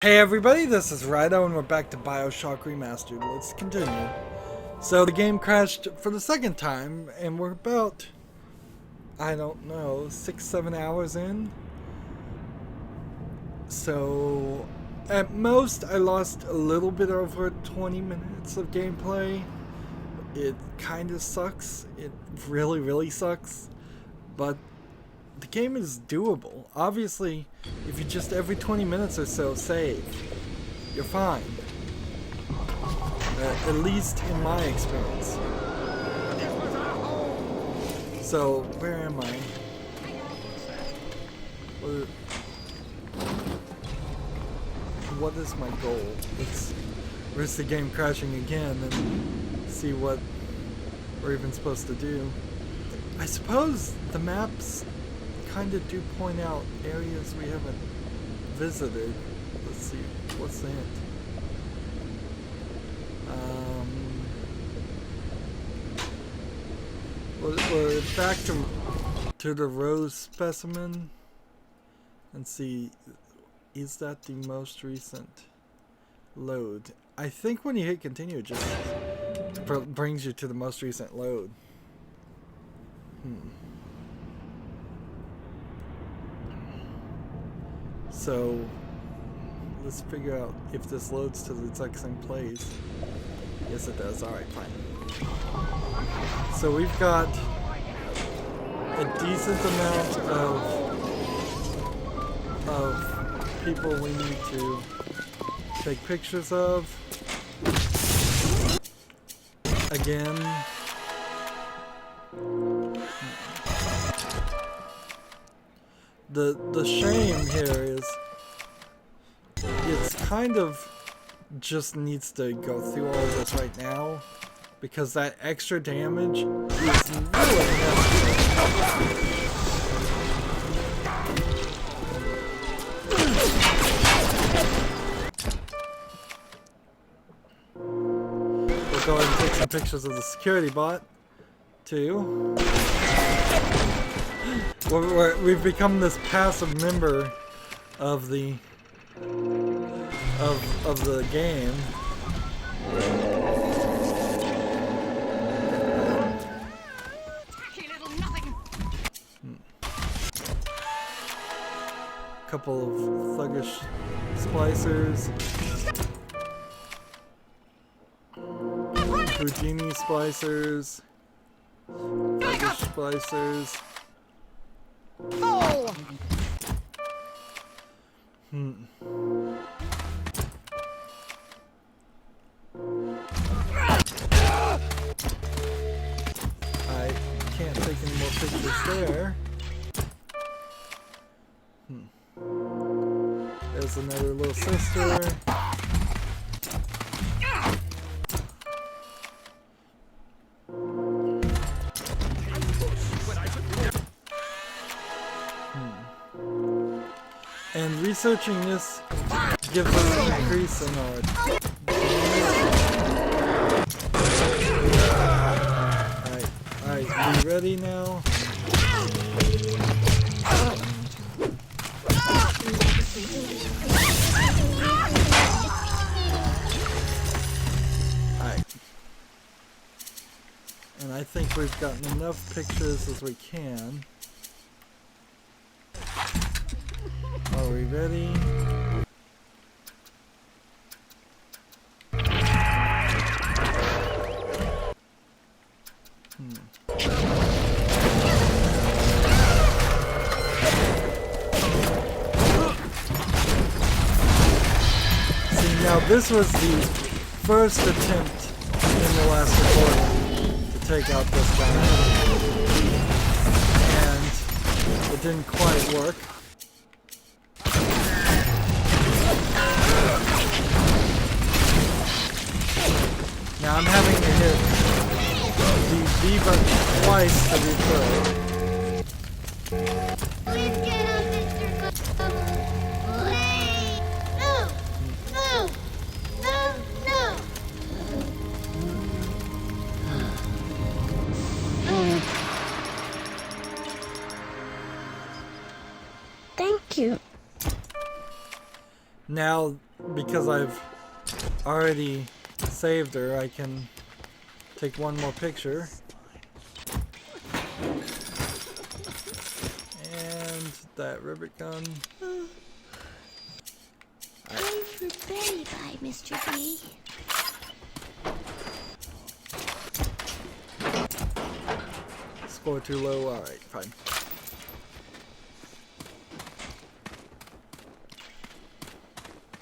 Hey everybody, this is Rydo and we're back to BioShock Remastered. Let's continue. So the game crashed for the second time and we're about, I don't know, 6-7 hours in. So at most I lost a little bit over 20 minutes of gameplay. It kind of sucks. It really sucks. But the game is doable. Obviously, if you just every 20 minutes or so save, you're fine. At least in my experience. So, where am I? What is my goal? Let's risk the game crashing again and see what we're even supposed to do. I suppose the maps kind of do point out areas we haven't visited. Let's see, what's the hint? We're back to the rose specimen and see, is that the most recent load? I think when you hit continue, it just brings you to the most recent load. So let's figure out if this loads to the exact same place. Yes, it does. Alright, fine. So we've got a decent amount of people we need to take pictures of. Again. The shame here is it's kind of just needs to go through all of this right now because that extra damage is really necessary. We'll go ahead and take some pictures of the security bot too. We've become this passive member of the game. Couple of thuggish splicers. Houdini splicers. Thuggish splicers. Oh. I can't take any more pictures there. There's another little sister. And researching this gives us an increase in our Alright, we ready now? Alright. And I think we've gotten enough pictures as we can. Are we ready? See, now this was the first attempt in the last recording to take out this guy. And it didn't quite work. Now I'm having to hit the B button twice to refill. Please get up, Mr. Please. No. Thank you. Now because I've already saved her, I can take one more picture. And that rivet gun. Going for Betty by Mr. B. Score too low. Alright, fine.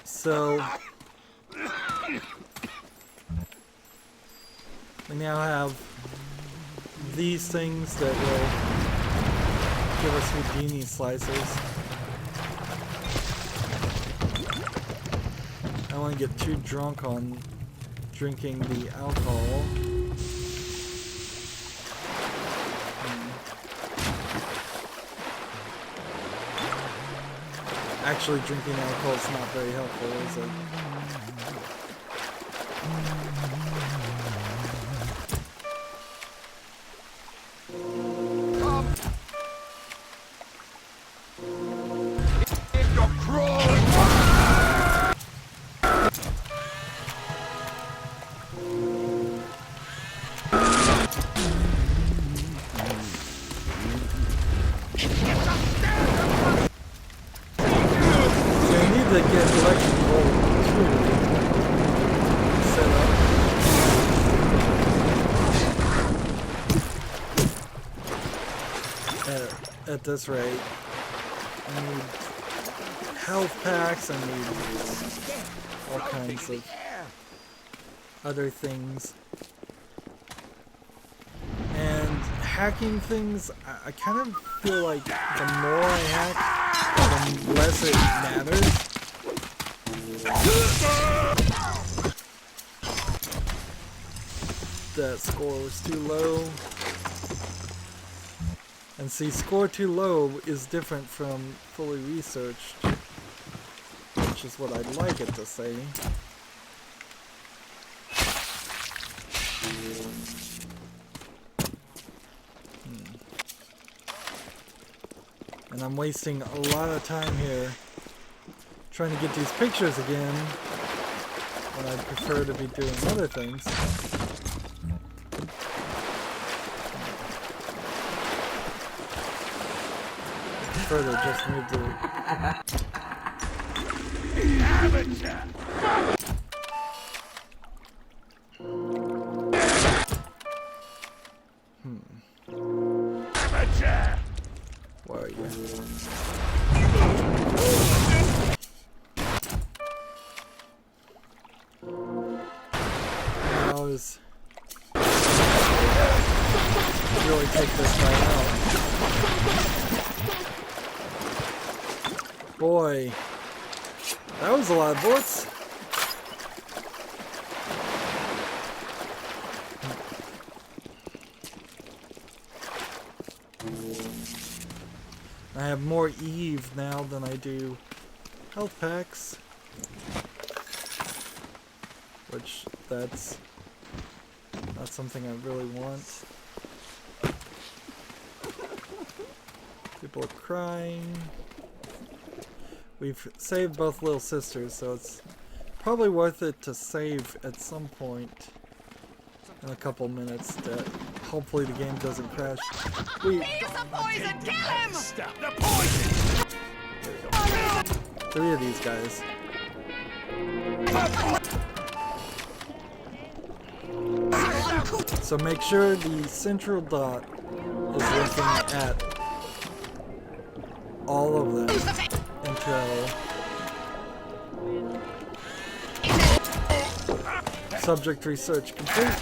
So we now have these things that will give us Houdini slices. I don't want to get too drunk on drinking the alcohol. Actually, drinking alcohol is not very helpful, is it? To get electrical tool set up. At this rate, I need health packs, I need all kinds of other things. And hacking things, I kind of feel like the more I hack, the less it matters. That score was too low. And see, score too low is different from fully researched, which is what I'd like it to say. And I'm wasting a lot of time here trying to get these pictures again when I'd prefer to be doing other things. I prefer to just move the... Where are you? Really take this guy out. Boy, that was a lot of bullets. I have more Eve now than I do health packs, which that's not something I really want. People are crying. We've saved both little sisters, so it's probably worth it to save at some point in a couple minutes that hopefully the game doesn't crash. He's a poison! Kill him! Stop the poison! There we go. 3 of these guys. So make sure the central dot is looking at all of them until subject research complete.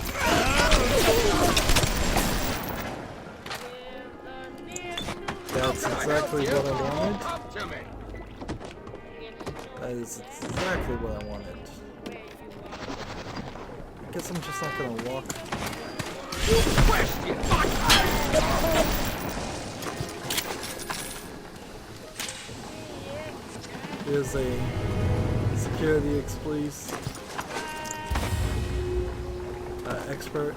That's exactly what I wanted. That is exactly what I wanted. I guess I'm just not gonna walk. Here's a security police expert.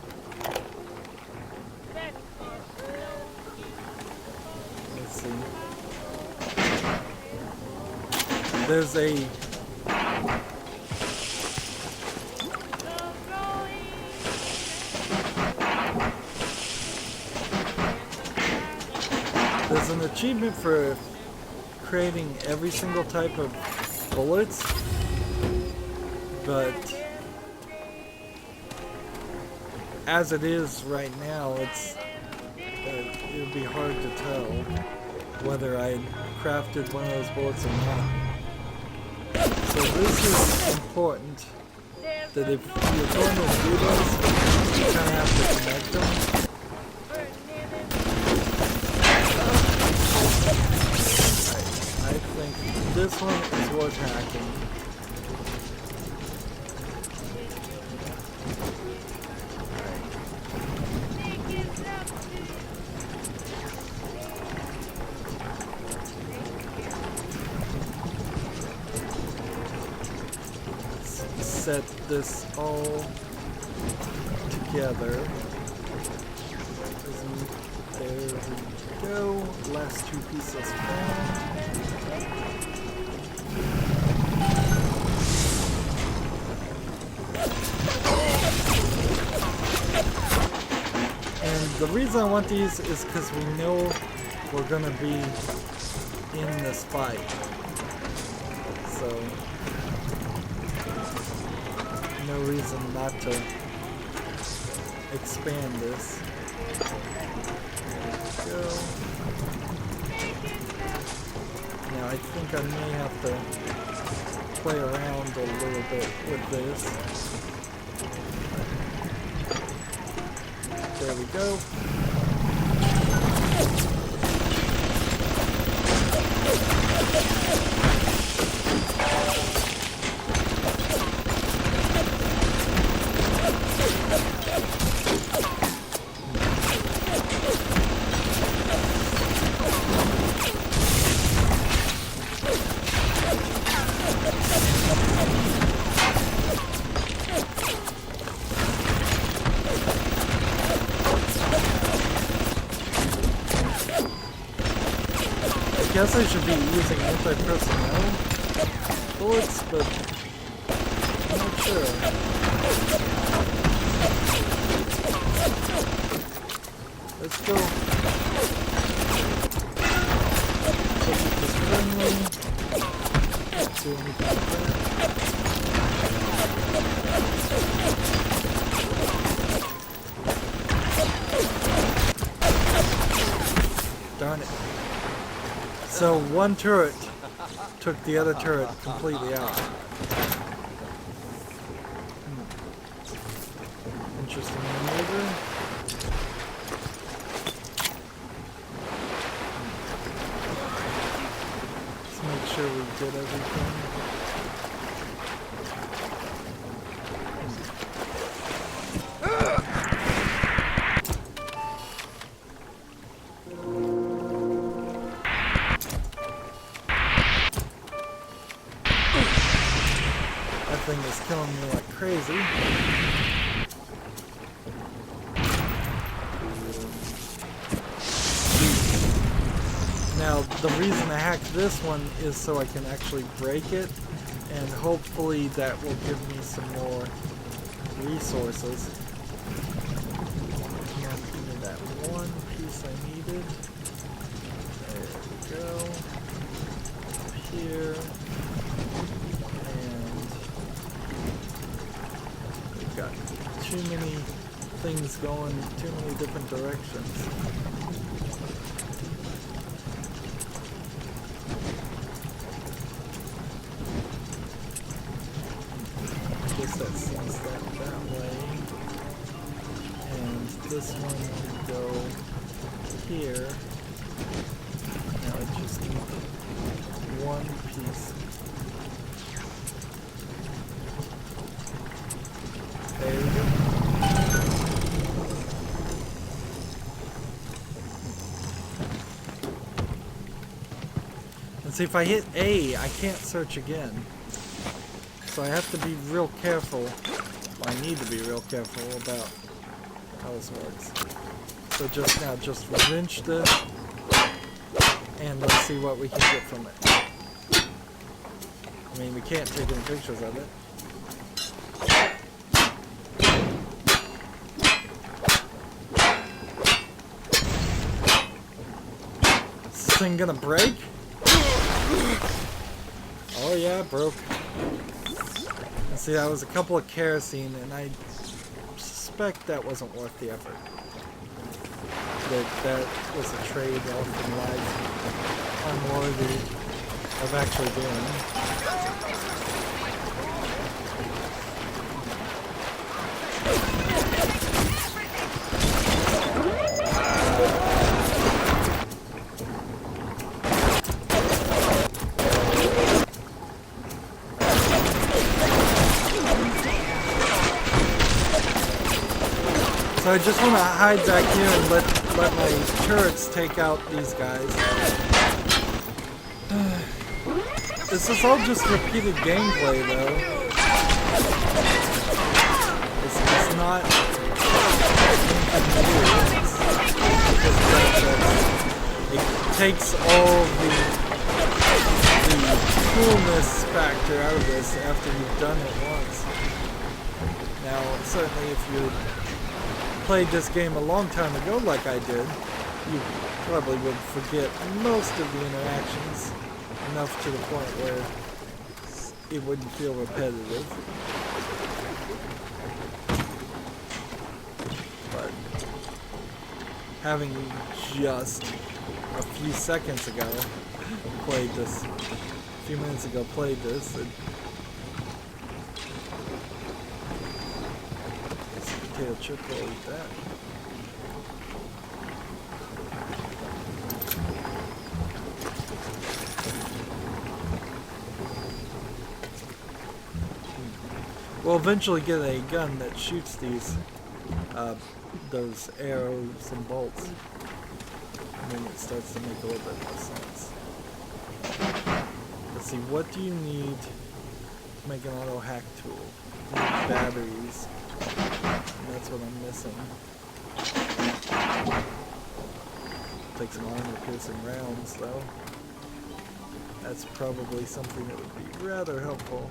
Let's see. There's a achievement for creating every single type of bullets, but as it is right now, it would be hard to tell whether I crafted one of those bullets or not. So this is important, that if you're going to do this, you kind of have to connect them. I think this one is worth hacking. Set this all together. There we go. Last two pieces found. And the reason I want these is because we know we're gonna be in this fight. So no reason not to expand this. There we go. Now I think I may have to play around a little bit with this. There we go. I guess I should be using anti-personnel bullets, but I'm not sure. Let's go. Keep this friendly. Can't do anything with that. Darn it. So one turret took the other turret completely out. Interesting maneuver. Let's make sure we did everything. Thing is killing me like crazy. Now the reason I hacked this one is so I can actually break it, and hopefully that will give me some more resources. And give me that one piece I needed. There we go. Here. Got too many things going too many different directions. I guess that sends that way. And this one will go here. Now I just need one piece. There we go. And see, if I hit A, I can't search again. So I have to be real careful. Well, I need to be real careful about how this works. So just now, just wrench this, and let's see what we can get from it. I mean, we can't take any pictures of it. thing gonna break? Oh yeah, it broke. And see, that was a couple of kerosene, and I suspect that wasn't worth the effort. That was a trade-off in life unworthy of actually doing. So I just want to hide back here and let my turrets take out these guys. This is all just repeated gameplay, though. It's not anything new. It takes all the coolness factor out of this after you've done it once. Now, certainly if you played this game a long time ago like I did, you probably would forget most of the interactions enough to the point where it wouldn't feel repetitive. But having just a few seconds ago played this, a few minutes ago played this, potato chip, we'll eat that. We'll eventually get a gun that shoots these, those arrows and bolts. And then it starts to make a little bit more sense. Let's see, what do you need to make an auto hack tool? You need batteries. That's what I'm missing. Take some armor-piercing rounds, though. That's probably something that would be rather helpful.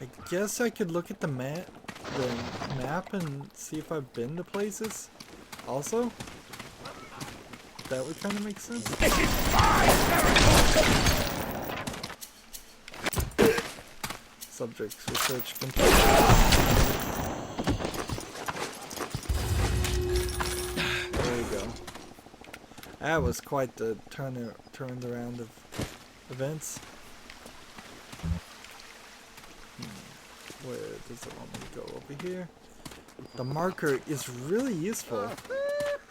I guess I could look at the map and see if I've been to places. Also, that would kind of make sense. Subjects research complete. There we go. That was quite the turned around of events. Where does it want me to go? Over here? The marker is really useful.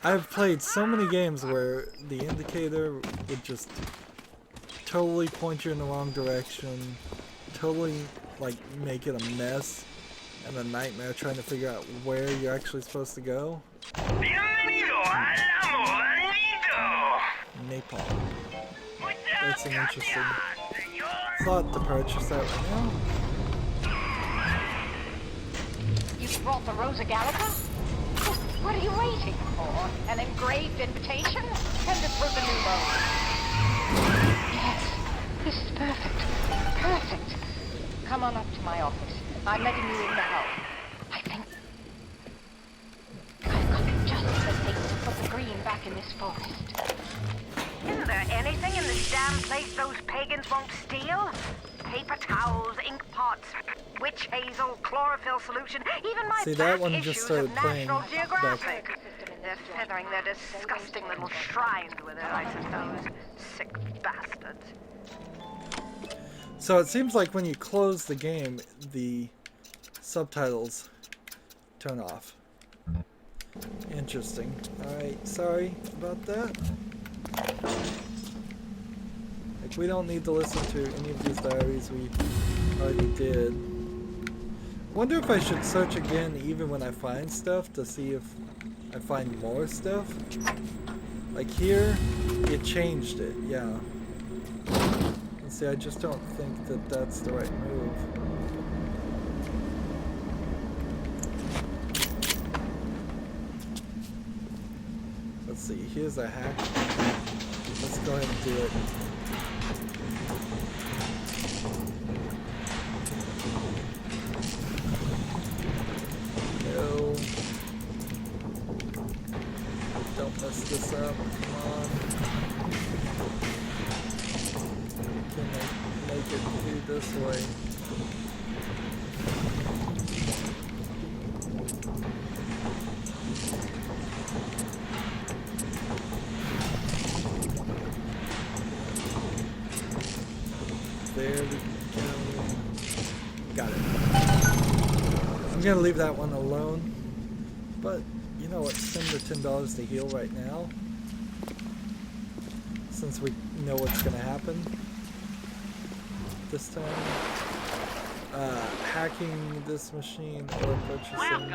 I've played so many games where the indicator would just totally point you in the wrong direction, totally like make it a mess and a nightmare trying to figure out where you're actually supposed to go. Napalm. That's an interesting thought to purchase that right now. You brought the Rosa Gallica? What are you waiting for? An engraved invitation? Send it through the new mode. Yes, this is perfect. Perfect. Come on up to my office. I'm letting you in now. I think I've got just the thing to put the green back in this forest. Isn't there anything in this damn place those pagans won't steal? Paper towels, ink pots, witch hazel, chlorophyll solution, even my that one back just issues started of playing National back. Geographic. They're feathering their disgusting little shrines with it, I suppose. Sick bastards. So it seems like when you close the game, the subtitles turn off. Interesting. Alright, sorry about that. Like, we don't need to listen to any of these diaries, we already did. Wonder if I should search again even when I find stuff to see if I find more stuff. Like here, it changed it, yeah. And see, I just don't think that that's the right move. Let's see, here's a hack. Let's go ahead and do it. this up. Come on. Can I make it through this way? There we go. Got it. I'm gonna leave that one alone. But you know what? Spend the $10 to heal right now. Since we know what's gonna happen this time. Hacking this machine or purchasing.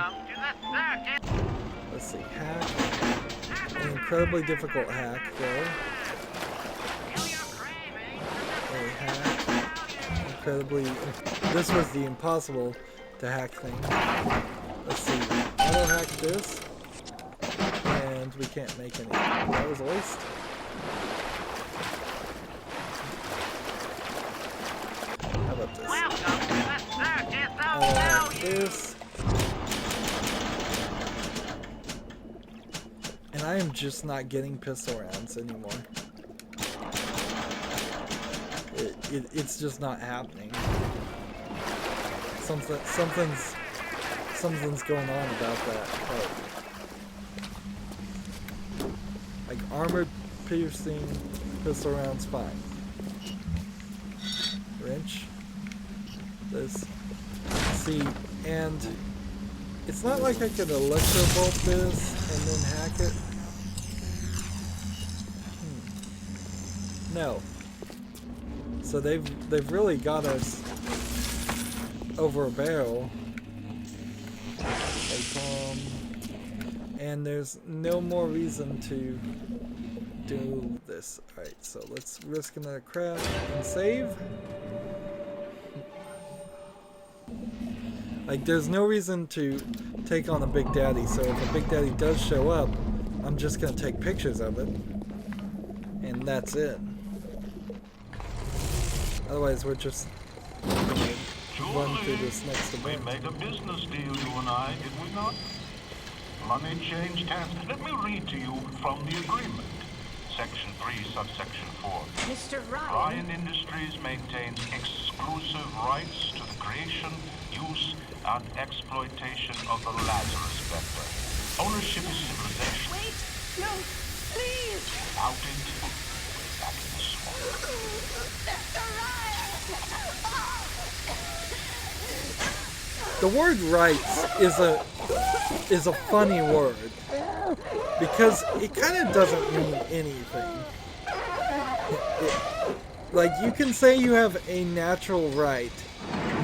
Let's see, hack. An incredibly difficult hack though. A hack. Incredibly. This was the impossible to hack thing. Let's see. Auto hack this. And we can't make any. That was a waste. How about this? Auto hack this. And I am just not getting pistol rounds anymore. It's just not happening. Something's going on about that. Oh. Like armored piercing pistol rounds, fine. Wrench. This. See, and it's not like I could electrobolt this and then hack it. No. So they've really got us over a barrel. And there's no more reason to do this. Alright, so let's risk another crash and save. Like, there's no reason to take on a Big Daddy, so if a Big Daddy does show up, I'm just gonna take pictures of it. And that's it. Otherwise, we're just gonna run through this next event. We made a business deal, you and I, did we not? Money changed hands. Let me read to you from the agreement. Section 3, subsection 4. Mr. Ryan. Ryan Industries maintains exclusive rights to the creation, use, and exploitation of the Lazarus vector. Ownership is civilization. Wait! No! Please! Without it, we're back in the swamp. Mr. Ryan! The word rights is a funny word because it kind of doesn't mean anything. Like, you can say you have a natural right,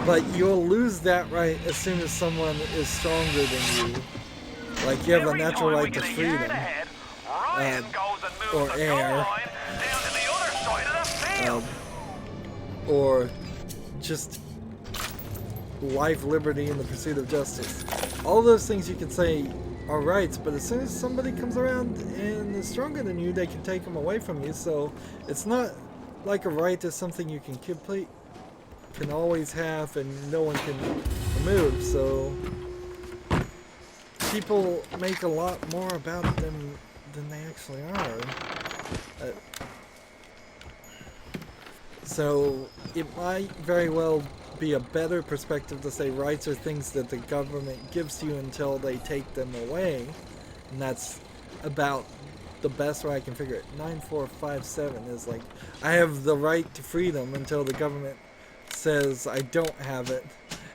but you'll lose that right as soon as someone is stronger than you. Like, you have a natural right to freedom, or air, or just life, liberty, and the pursuit of justice. All those things you can say are rights, but as soon as somebody comes around and is stronger than you, they can take them away from you. So it's not like a right is something you can always have and no one can remove. So people make a lot more about it than they actually are. So it might very well be a better perspective to say rights are things that the government gives you until they take them away, and that's about the best way I can figure it. 9457 is like, I have the right to freedom until the government says I don't have it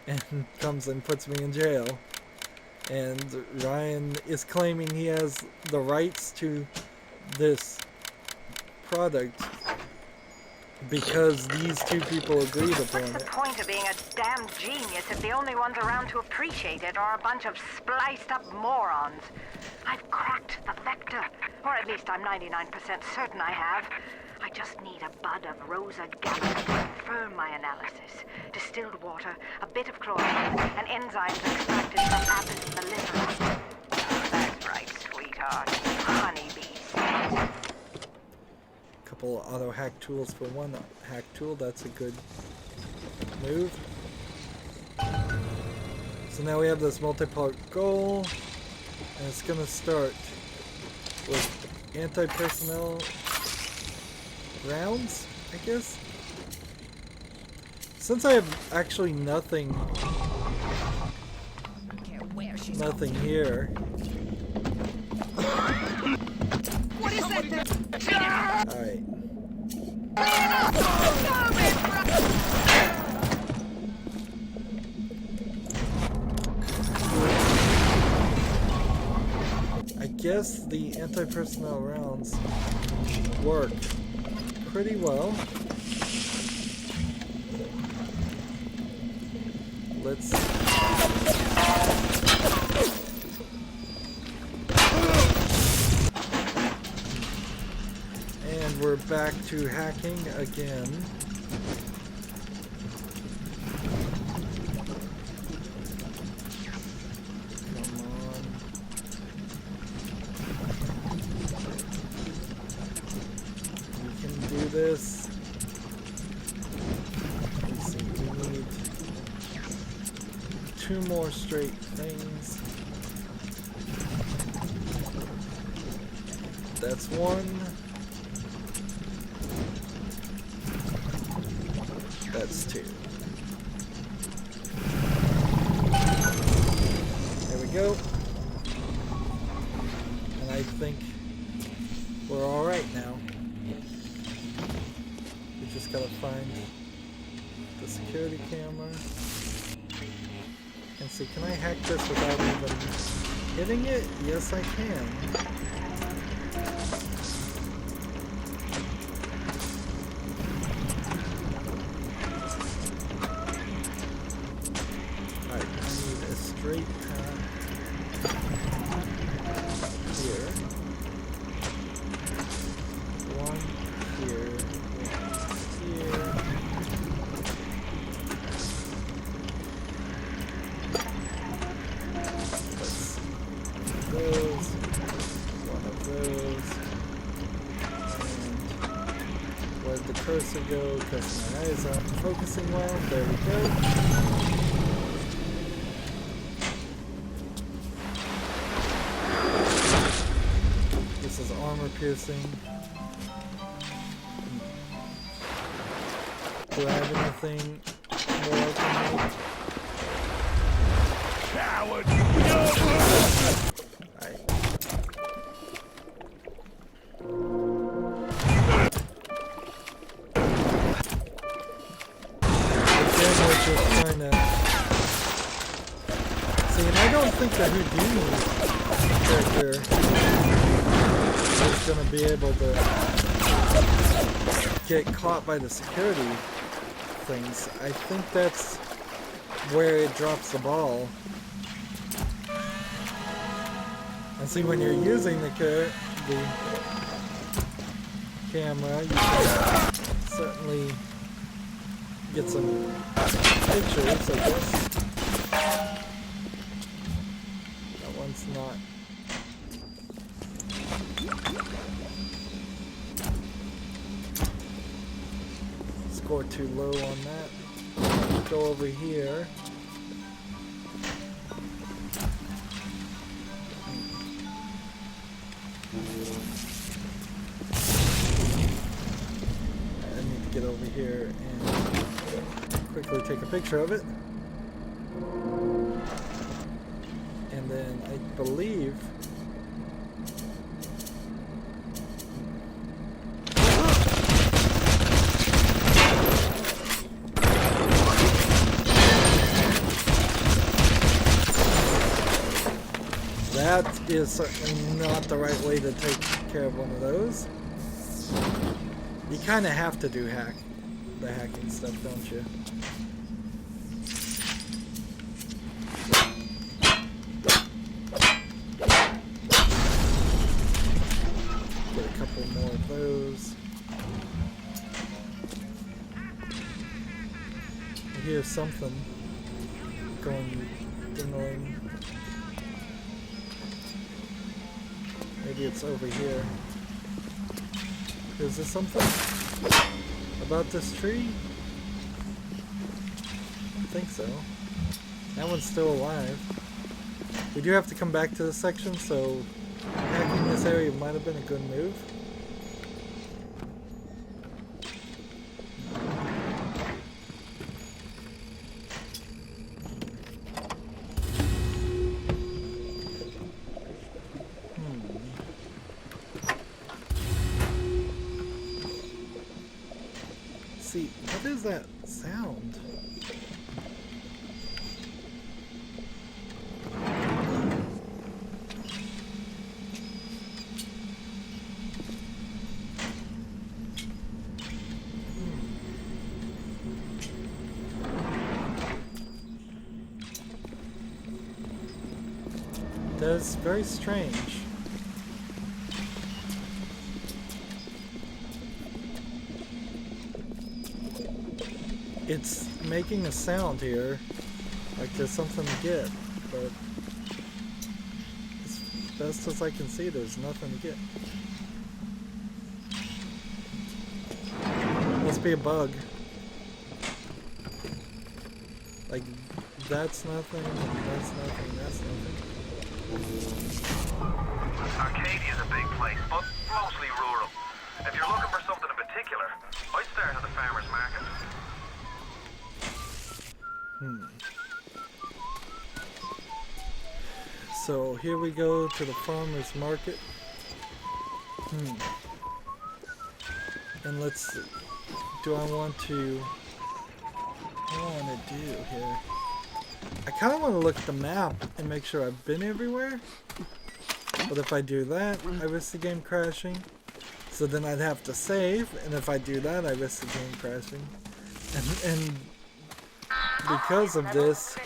and comes and puts me in jail. And Ryan is claiming he has the rights to this product because these two people agreed upon What's it. the point of being a damn genius if the only ones around to appreciate it are a bunch of spliced up morons? I've cracked the vector. Or at least I'm 99% certain I have. I just need a bud of Rosa Gallica to confirm my analysis. Distilled water, a bit of chlorophyll, and enzymes extracted from Apis mellifera. That's right, sweetheart. Honeybees. Couple of auto hack tools for one hack tool, that's a good move. So now we have this multi-part goal, and it's gonna start with anti-personnel rounds, I guess. Since I have actually nothing here. What is that thing? Alright. I guess the anti-personnel rounds work pretty well. Let's... And we're back to hacking again. Come on. We can do this. Let's see, we need 2 more straight things. That's 1. That's 2. There we go. And I think we're alright now. We just gotta find the security camera. And see, can I hack this without even hitting it? Yes, I can. Alright, I need a straight path here. 1 here, 1 here. Those, 1 of those, and where'd the cursor go? Because my eyes aren't focusing well. There we go. This is armor piercing. Do I have anything more I can make? Coward! See, and I don't think the Houdini character is going to be able to get caught by the security things. I think that's where it drops the ball. And see, when you're using the camera, you can certainly get some pictures, I guess. That one's not. Score too low on that. Go over here. I need to get over here and quickly take a picture of it. And then I believe that is certainly not the right way to take care of one of those. You kind of have to do the hacking stuff, don't you? Get a couple more of those. I hear something going dingling. Maybe it's over here. Is there something about this tree? I think so. That one's still alive. We do have to come back to this section, so hacking this this area might have been a good move. See, what is that sound? That's very strange. It's making a sound here, like there's something to get, but as best as I can see, there's nothing to get. Must be a bug. Like, that's nothing, that's nothing, that's nothing. Arcadia's a big place, but mostly rural. If you're looking for something in particular, I'd start at the farmer's market. So here we go to the farmer's market. And let's see. Do I want to... What do I want to do here? I kind of want to look at the map and make sure I've been everywhere. But if I do that, I risk the game crashing. So then I'd have to save, and if I do that, I risk the game crashing. And because of this,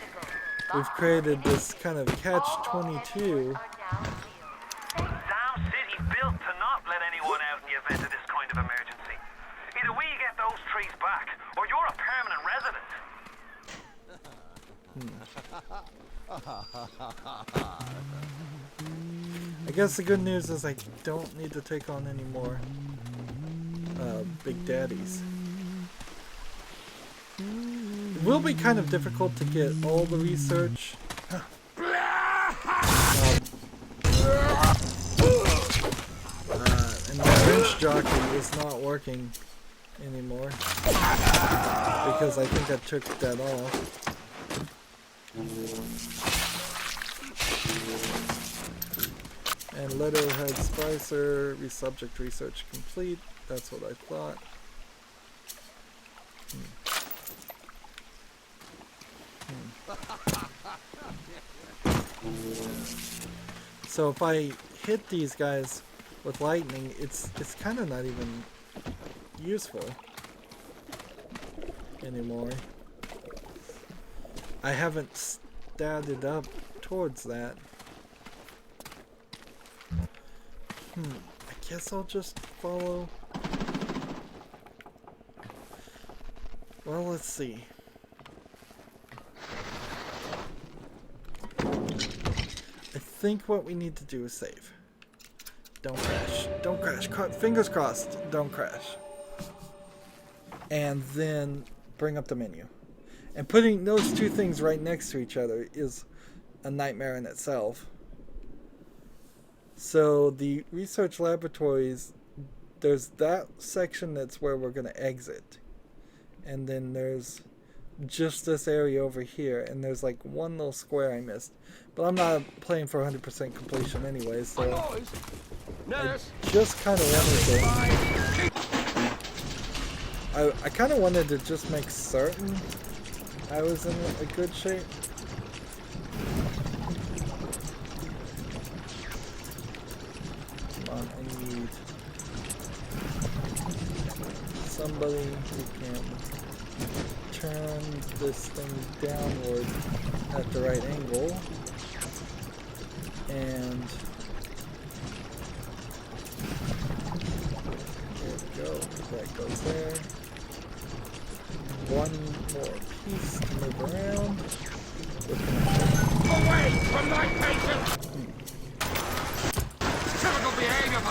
we've created this kind of catch-22. Damn city's built to not let anyone out in the event of this kind of emergency. Either we get those trees back, or you're a permanent resident. I guess the good news is I don't need to take on any more big daddies. It will be kind of difficult to get all the research. And the wrench jockey is not working anymore because I think I took that off. And letterhead splicer, subject research complete. That's what I thought. So if I hit these guys with lightning, it's kind of not even useful anymore. I haven't statted up towards that. I guess I'll just follow. Well, let's see. I think what we need to do is save. Don't crash. Don't crash. Fingers crossed. Don't crash. And then bring up the menu. And putting those two things right next to each other is a nightmare in itself. So the research laboratories, there's that section that's where we're going to exit. And then there's just this area over here. And there's like one little square I missed. But I'm not playing for 100% completion anyway, so I just kind of wanted to... I kind of wanted to just make certain I was in a good shape. Come on, I need somebody who can turn this thing downward at the right angle. And there we go. That goes there. One more piece to move around. Away from my patient! Typical behavior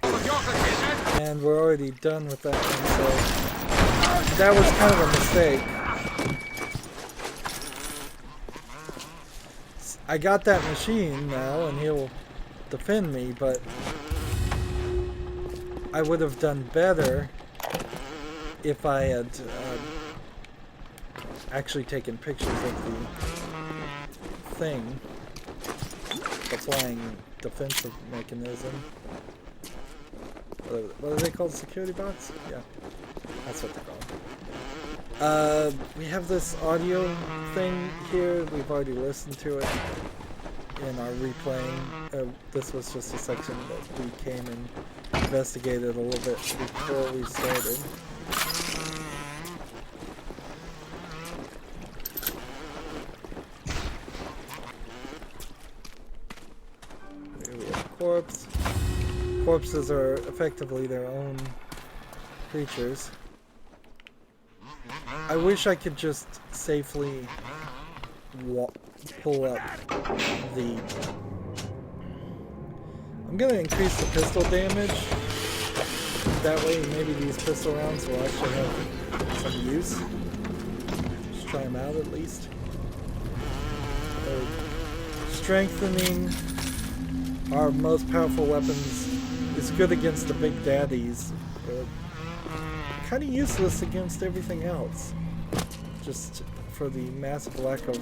for your condition! And we're already done with that one, so that was kind of a mistake. I got that machine now, and he'll defend me, but I would have done better if I had actually taken pictures of the thing, the flying defensive mechanism. What are they called? Security bots? Yeah, that's what they're called. We have this audio thing here. We've already listened to it in our replaying. This was just a section that we came and investigated a little bit before we started. Here we have a corpse. Corpses are effectively their own creatures. I wish I could just safely pull up the... I'm gonna increase the pistol damage. That way maybe these pistol rounds will actually have some use. Just try them out at least. Strengthening our most powerful weapons is good against the big daddies. Kind of useless against everything else. Just for the massive lack of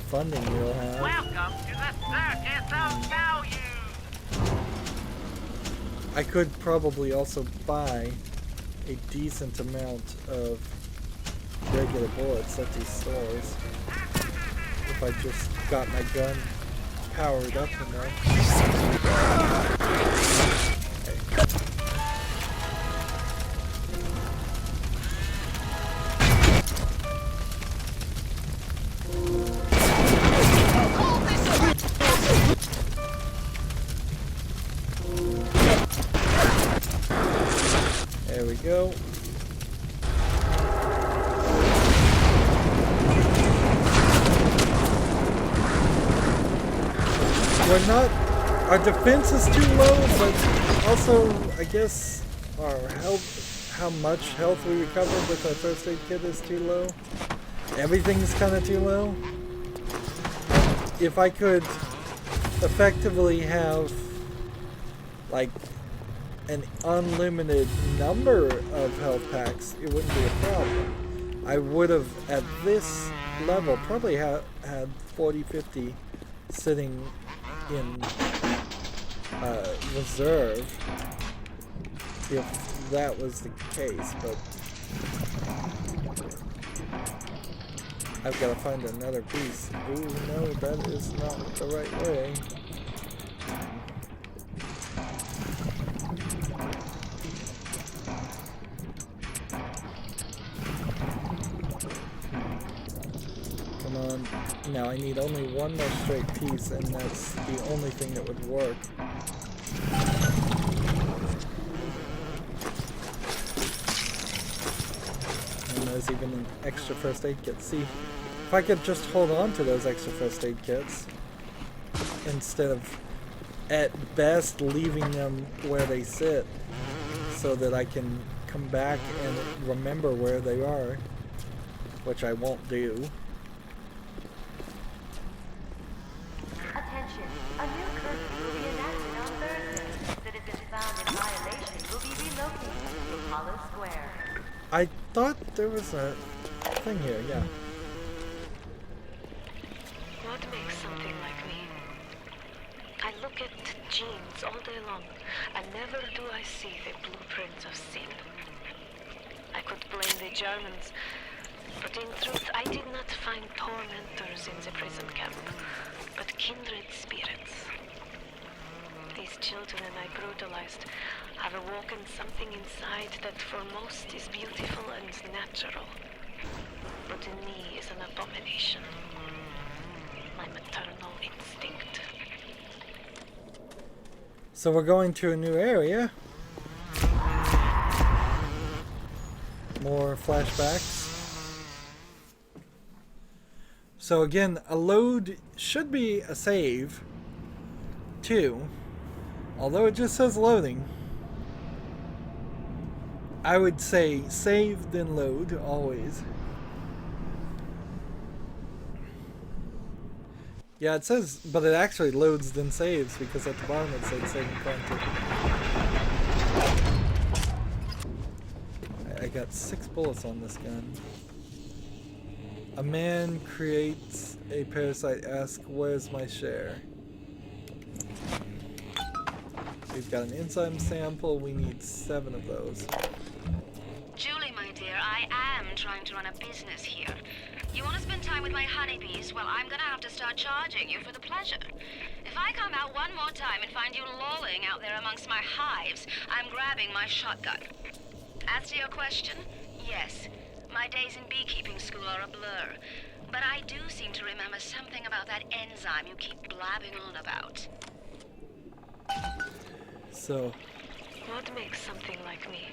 funding we'll have. Welcome to the circus of value. I could probably also buy a decent amount of regular bullets at these stores if I just got my gun powered up enough. There we go. We're not... Our defense is too low, but also, I guess, our health... How much health we recover with our first aid kit is too low. Everything's kind of too low. If I could effectively have, like, an unlimited number of health packs, it wouldn't be a problem. I would have, at this level, probably had 40, 50 sitting in reserve if that was the case, but I've got to find another piece. Ooh, no, that is not the right way. Come on. Now I need only one more straight piece, and that's the only thing that would work. And there's even an extra first aid kit. See, if I could just hold on to those extra first aid kits, instead of, at best, leaving them where they sit, so that I can come back and remember where they are, which I won't do. Attention, a new curfew will be enacted on Thursday. Citizens found in violation will be relocated to Apollo Square. I thought there was a thing here, yeah. What makes something like me? I look at genes all day long, and never do I see the blueprints of sin. I could blame the Germans, but in truth I did not find tormentors in the prison camp, but kindred spirits. These children I brutalized have awoken something inside that for most is beautiful and natural, but in me is an abomination. My maternal instinct. So we're going to a new area. More flashbacks. So again, a load should be a save, too. Although it just says loading. I would say save, then load, always. Yeah, it says, but it actually loads then saves because at the bottom it said save and content. I got 6 bullets on this gun. A man creates a parasite. Ask, where's my share? We've got an enzyme sample. We need 7 of those. Julie, my dear, I am trying to run a business here. You want to spend time with my honeybees? Well, I'm gonna have to start charging you for the pleasure. If I come out one more time and find you lolling out there amongst my hives, I'm grabbing my shotgun. As to your question, yes, my days in beekeeping school are a blur. But I do seem to remember something about that enzyme you keep blabbing on about. So. What makes something like me?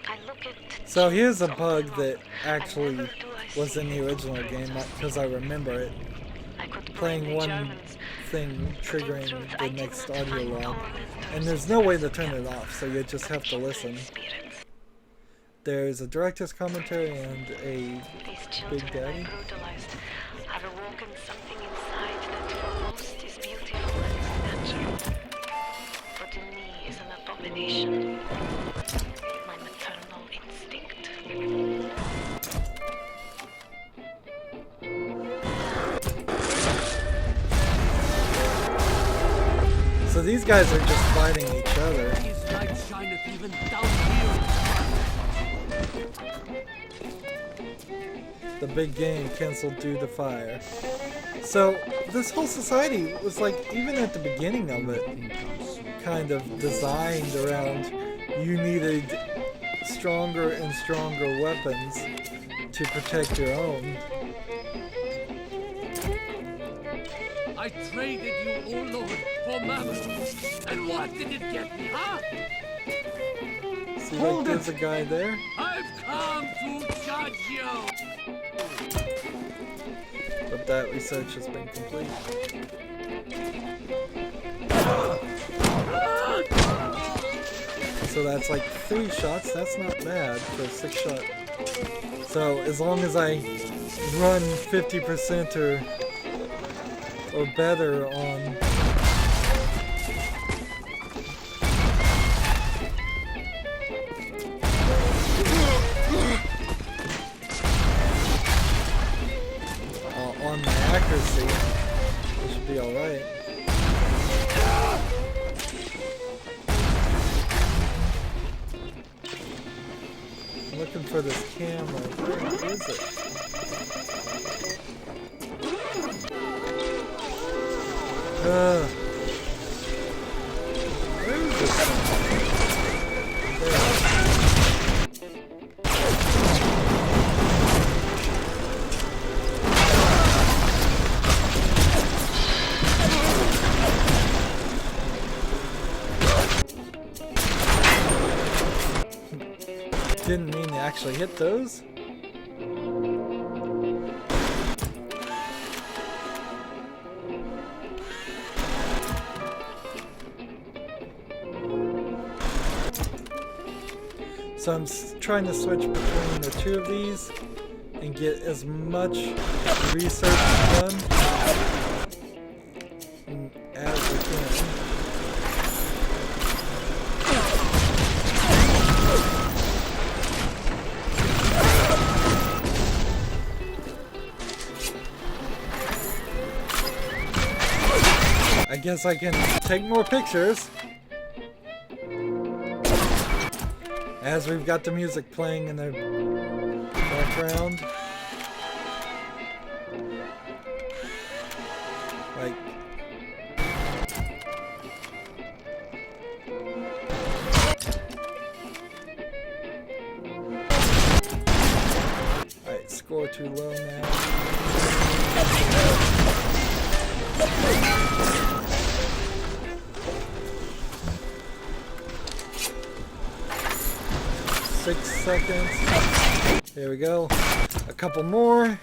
I look at So here's a bug that actually was in the original game because I remember it. Playing one thing triggering the next audio log. And there's no way to turn it off, so you just have to listen. There's a director's commentary and a Big Daddy. Have awoken something inside that for most is beautiful and natural. But in me is an abomination. My maternal instinct. So these guys are just fighting each other. His light shineth even down here. The big game canceled due to fire. So this whole society was like, even at the beginning of it, kind of designed around you needed stronger and stronger weapons to protect your own. I traded you, oh Lord, for mammon. And what did it get me, huh? See, like there's a guy there. I've come to judge you. But that research has been complete. So that's like 3 shots. That's not bad for a 6 shot. So as long as I run 50% or better on my accuracy, it should be alright. I'm looking for this camera. Where is it? Where is this thing? There. Didn't mean to actually hit those. So I'm trying to switch between the 2 of these and get as much research done as we can. I guess I can take more pictures as we've got the music playing in the background. Like, alright, score too low now. 6 seconds. There we go. A couple more.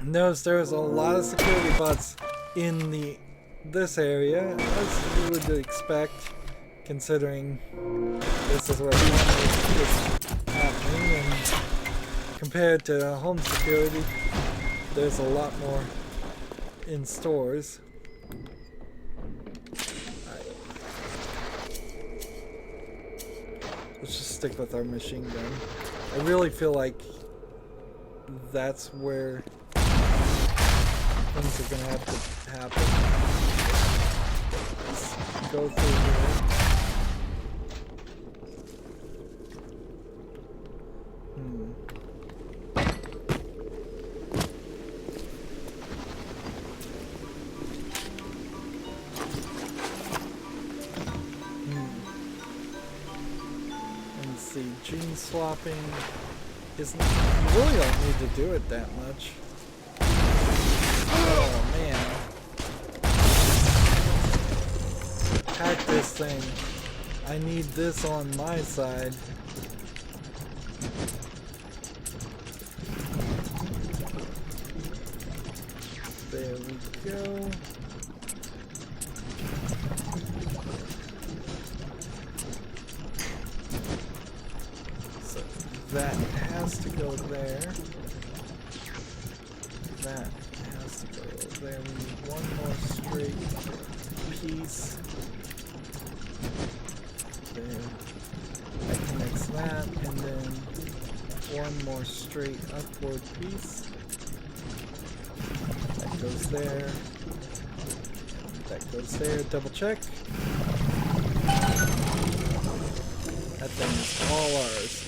Notice there's a lot of security bots in this area, as you would expect, considering this is where it's happening. And compared to home security, there's a lot more in stores. Let's just stick with our machine gun. I really feel like that's where things are gonna have to happen. Let's go through here. Gene swapping isn't. You really don't need to do it that much. Oh man. Hack this thing. I need this on my side. There we go. That has to go there. That has to go there. We need one more straight piece. There. That connects that, and then one more straight upward piece. That goes there. That goes there. Double check. That thing is all ours.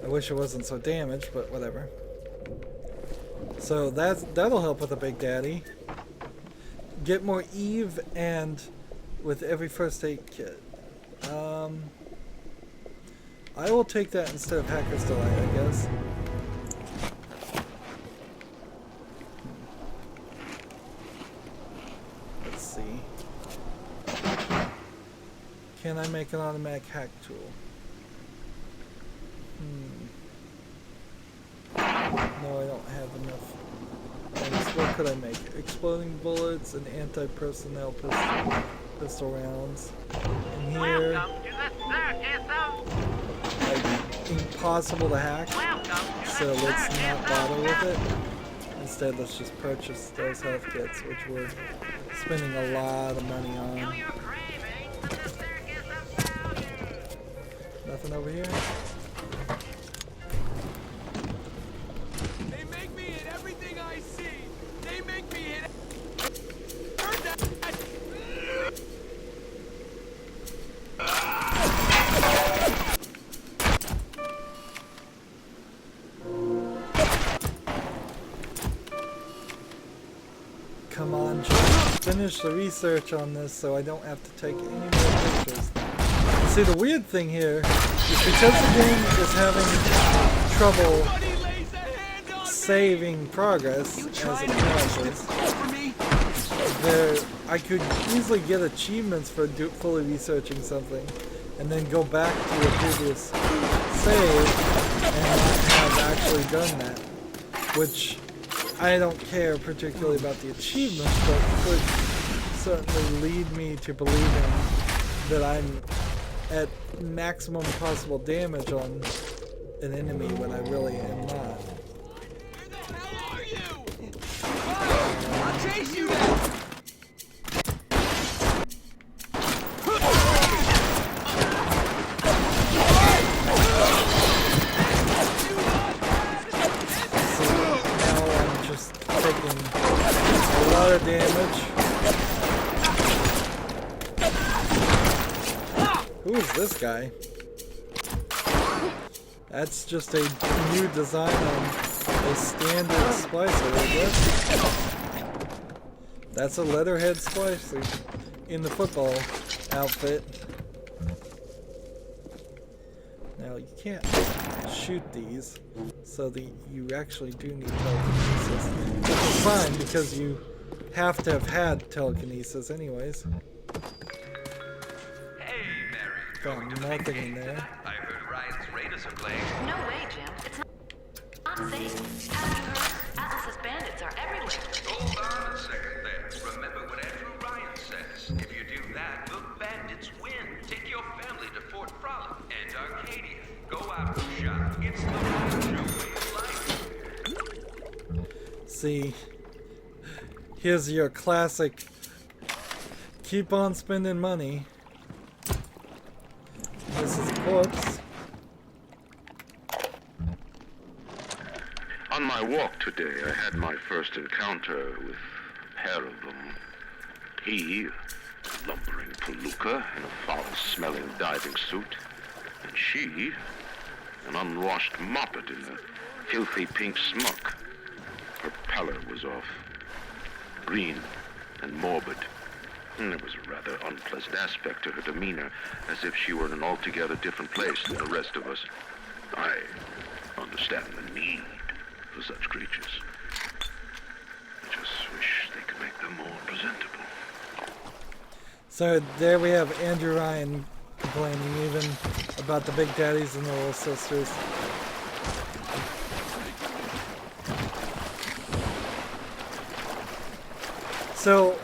I wish it wasn't so damaged, but whatever. So that'll help with the Big Daddy. Get more Eve and with every first aid kit. I will take that instead of Hacker's Delight, I guess. Let's see. Can I make an automatic hack tool? No, I don't have enough things. What could I make? Exploding bullets and anti-personnel pistol rounds. And here, like, impossible to hack. So let's not bother with it. Instead, let's just purchase those health kits, which we're spending a lot of money on. Nothing over here. Come on, just finish the research on this so I don't have to take any more pictures. See, the weird thing here is because the game is having trouble saving progress as it passes, I could easily get achievements for fully researching something and then go back to a previous save and not have actually done that, which I don't care particularly about the achievements, but could certainly lead me to believing that I'm at maximum possible damage on an enemy when I really am not. Where the hell are you? I'll chase you then! Damage. Who is this guy? That's just a new design on a standard splicer, I guess. That's a letterhead splicer in the football outfit. Now you can't shoot these, so you actually do need telekinesis. Which is fine because you have to have had telekinesis anyways. Hey, Mary. Got nothing in there. I heard Ryan's Raiders are playing. No way, Jim. It's not safe. Haven't you heard? Atlas's bandits are everywhere. Hold on a second there. Remember what Andrew Ryan says. If you do that, the bandits win. Take your family to Fort Frolic and Arcadia. Go See, here's your classic keep on spending money. This is a corpse. On my walk today, I had my first encounter with a pair of them. He, a lumbering palooka in a foul-smelling diving suit, and she, an unwashed moppet in a filthy pink smock. Her pallor was off, green and morbid, and there was a rather unpleasant aspect to her demeanor, as if she were in an altogether different place than the rest of us. I understand the need for such creatures. I just wish they could make them more presentable. So there we have Andrew Ryan complaining even about the big daddies and the little sisters. So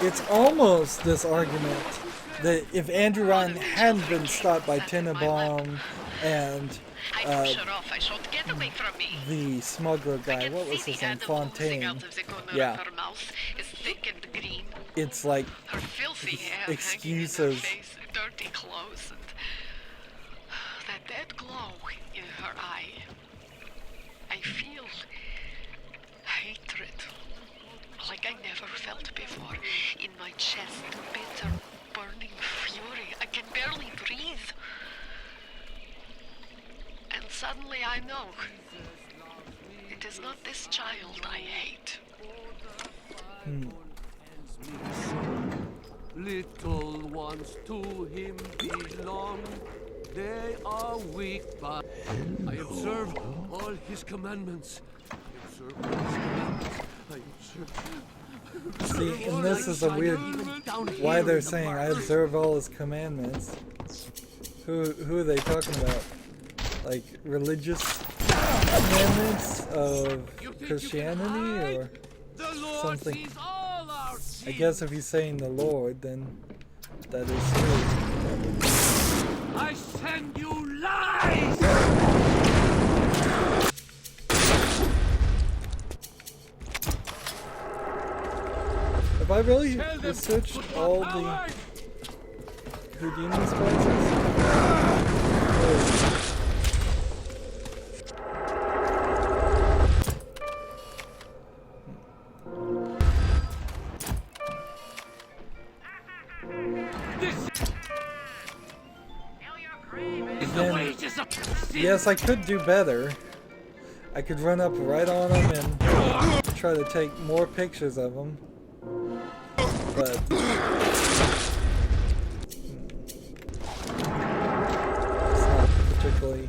it's almost this argument that if Andrew Ryan hadn't been stopped by Tenenbaum and the smuggler guy, what was his name? Fontaine. Yeah. It's like excuses. Dirty clothes and that dead glow in her eye. I feel hatred like I never felt before in my chest. Bitter, burning fury. I can barely breathe. And suddenly I know it is not this child I hate. Little ones to him belong. They are weak, but I observe all his commandments. See, and this is a weird why they're saying I observe all his commandments. Who are they talking about? Like religious commandments of Christianity or something? I guess if he's saying the Lord, then that is true. I send you lies! Have I really researched all the Houdini spices? Again, yes, I could do better. I could run up right on them and try to take more pictures of them. But it's not particularly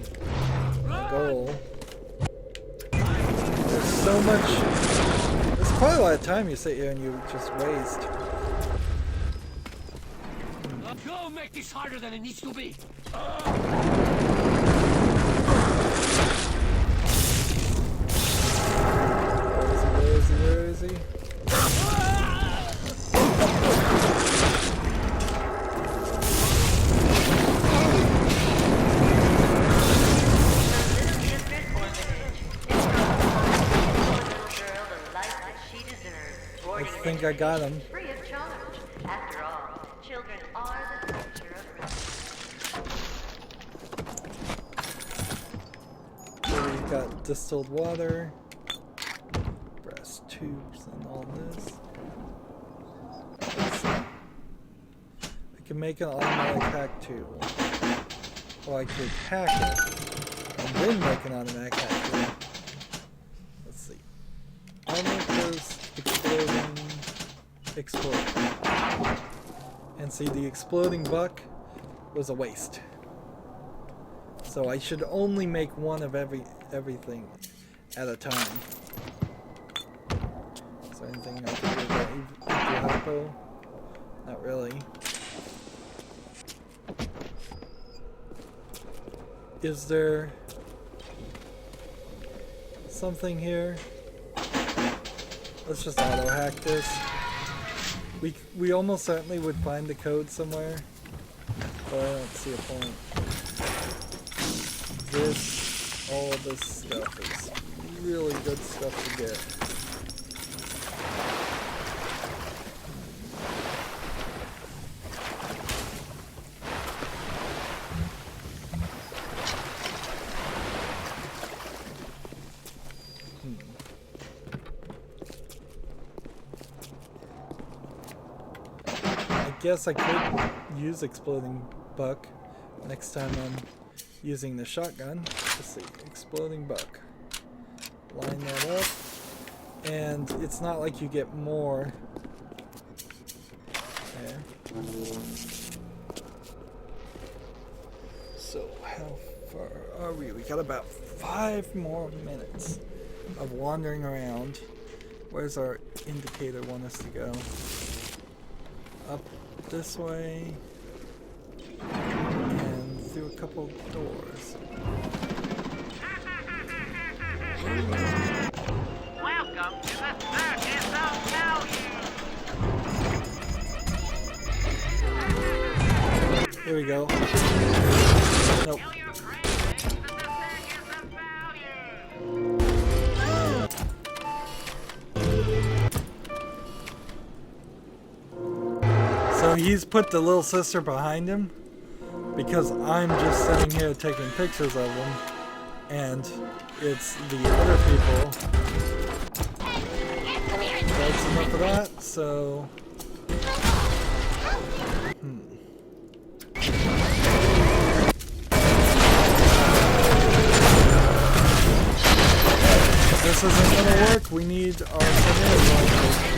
my goal. There's so much. There's quite a lot of time you sit here and you just waste. Go make this harder than it needs to be. Where is he? I think I got him. Free of charge. After all, children are the future of So we've got distilled water, brass tubes, and all this. Let's see. I can make an automatic hack tool. Or I could hack it and then make an automatic hack tool. Let's see. Almost exploding. And see, the exploding buck was a waste. So I should only make one of everything at a time. Is there anything I can do about the hypo? Not really. Is there something here? Let's just auto hack this. We almost certainly would find the code somewhere, but I don't see a point. All this stuff is really good stuff to get. guess I could use Exploding Buck next time I'm using the shotgun. Let's see, Exploding Buck. Line that up. And it's not like you get more. There. So how far are we? We got about 5 more minutes of wandering around. Where's our indicator want us to go? Up this way. And through a couple doors. Welcome to the Circus of Value! Here we go. Nope. So he's put the little sister behind him because I'm just sitting here taking pictures of them, and it's the other people. That's enough of that, so... This isn't gonna work. We need our tornado launcher.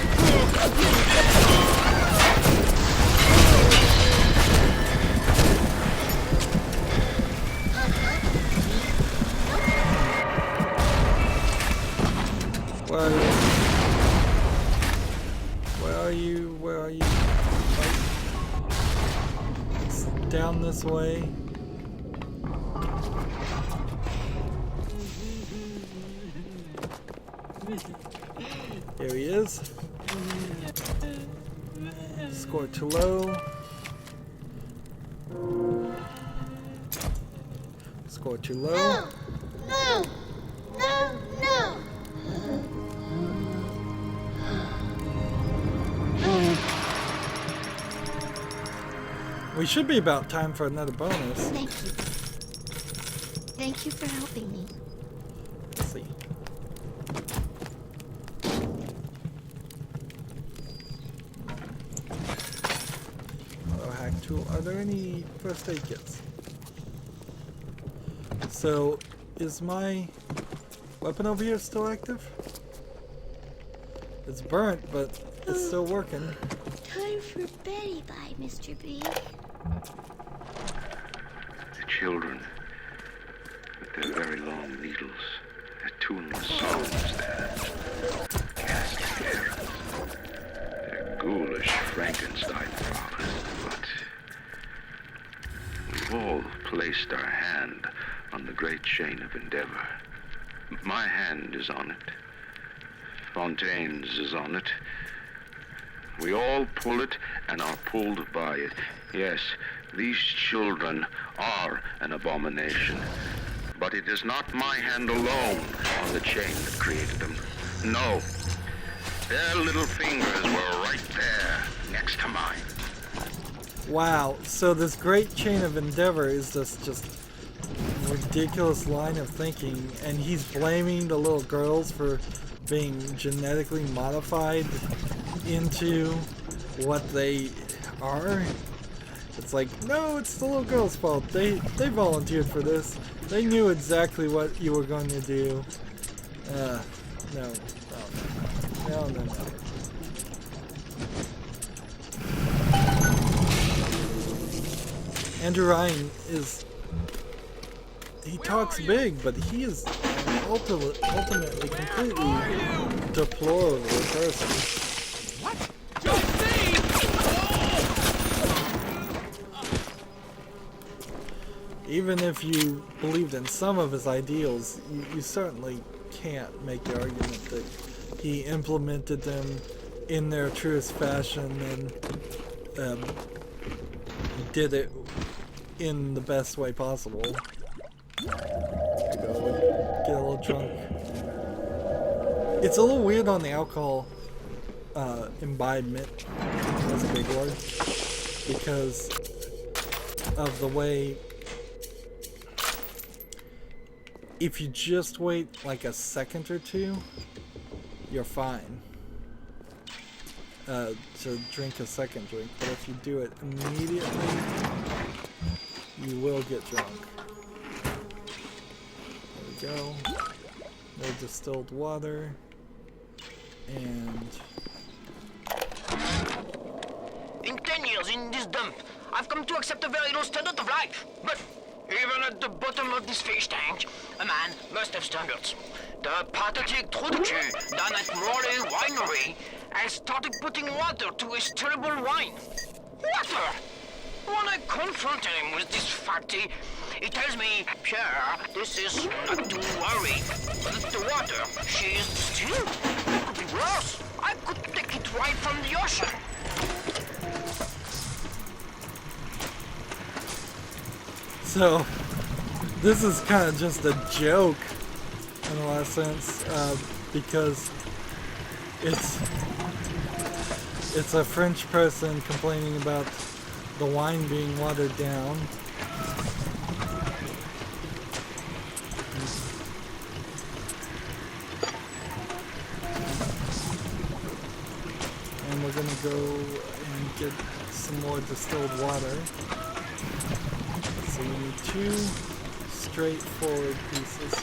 Where are you? Where are you? It's down this way. Here he is. Score too low. Score too low. No! No! No! No! We should be about time for another bonus. Thank you. Thank you for helping me. Let's see. Auto hack tool. Are there any first aid kits? So, is my weapon over here still active? It's burnt, but it's still working. Time for Betty Bye, Mr. B. The children, with their very long needles, their tuneless songs, their castigations, their ghoulish Frankenstein fathers. But we've all placed our hand on the great chain of endeavor. My hand is on it. Fontaine's is on it. We all pull it and are pulled by it. Yes, these children are an abomination. But it is not my hand alone on the chain that created them. No. Their little fingers were right there, next to mine. Wow, so this great chain of endeavor is this just ridiculous line of thinking, and he's blaming the little girls for being genetically modified into what they are. It's like, no, it's the little girl's fault. They volunteered for this. They knew exactly what you were going to do. No. Andrew Ryan is... He talks big, but he is ultimately completely deplorable person. What? Just me! Even if you believed in some of his ideals, you certainly can't make the argument that he implemented them in their truest fashion and did it in the best way possible. Go get a little drunk. It's a little weird on the alcohol imbibement. That's a big word. Because of the way, if you just wait like a second or two, you're fine. to drink a second drink, but if you do it immediately, you will get drunk. There we go. No distilled water. And... In 10 years in this dump, I've come to accept a very low standard of life. But even at the bottom of this fish tank, a man must have standards. The pathetic Trudeau down at Morley Winery has started putting water to his terrible wine. Water! When I confronted him with this fact, he tells me, Pierre, this is not to worry. But the water, she is distilled. It could be worse. I could take it right from the ocean. So, this is kind of just a joke in a lot of sense, because it's a French person complaining about the wine being watered down. And we're gonna go and get some more distilled water. So we need 2 straightforward pieces.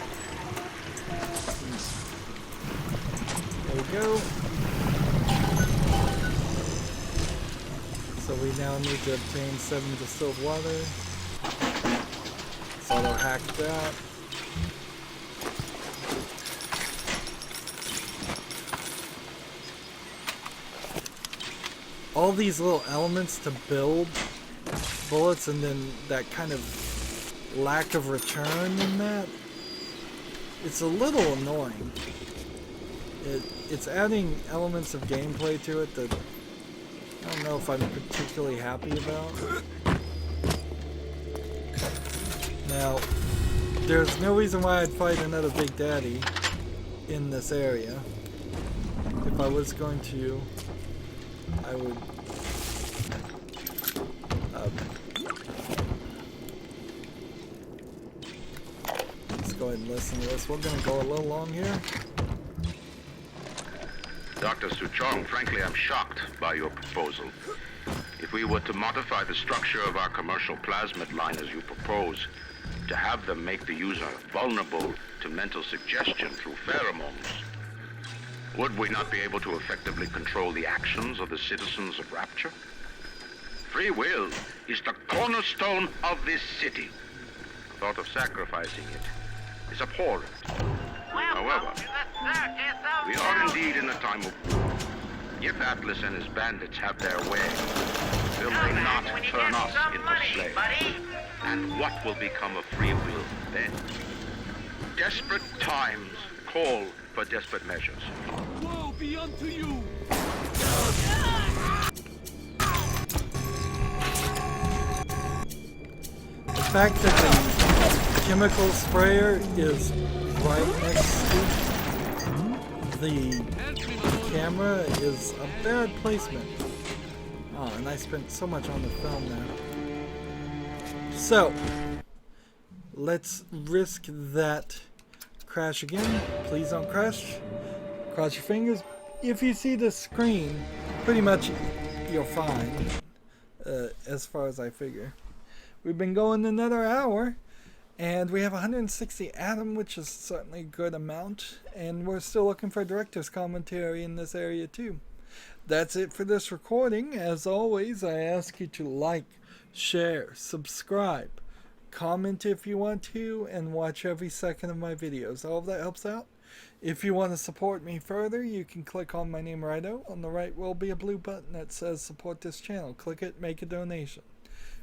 There we go. So we now need to obtain 7 distilled water. So I'll hack that. All these little elements to build bullets, and then that kind of lack of return in that, it's a little annoying. It's adding elements of gameplay to it that I don't know if I'm particularly happy about. Now, there's no reason why I'd fight another Big Daddy in this area. If I was going to, I would let's go ahead and listen to this. We're going to go a little long here. Dr. Suchong, frankly, I'm shocked by your proposal. If we were to modify the structure of our commercial plasmid line as you propose, to have them make the user vulnerable to mental suggestion through pheromones, would we not be able to effectively control the actions of the citizens of Rapture? Free will is the cornerstone of this city. The thought of sacrificing it is abhorrent. However, we are indeed in a time of war. If Atlas and his bandits have their way, will they not turn us into slaves? And what will become of free will then? Desperate times call for desperate measures. Woe be unto you! The fact that the chemical sprayer is right next to the camera is a bad placement. Oh, and I spent so much on the film now. So, let's risk that crash again. Please don't crash. Cross your fingers. If you see the screen, pretty much you're fine, as far as I figure. We've been going another hour, and we have 160 Atom, which is certainly a good amount, and we're still looking for director's commentary in this area too. That's it for this recording. As always, I ask you to like, share, subscribe, comment if you want to, and watch every second of my videos. All of that helps out. If you want to support me further, you can click on my name, Rydo. On the right will be a blue button that says support this channel. Click it, make a donation.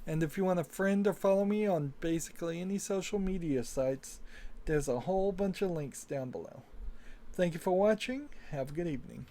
And if you want to friend or follow me on basically any social media sites, there's a whole bunch of links down below. Thank you for watching. Have a good evening.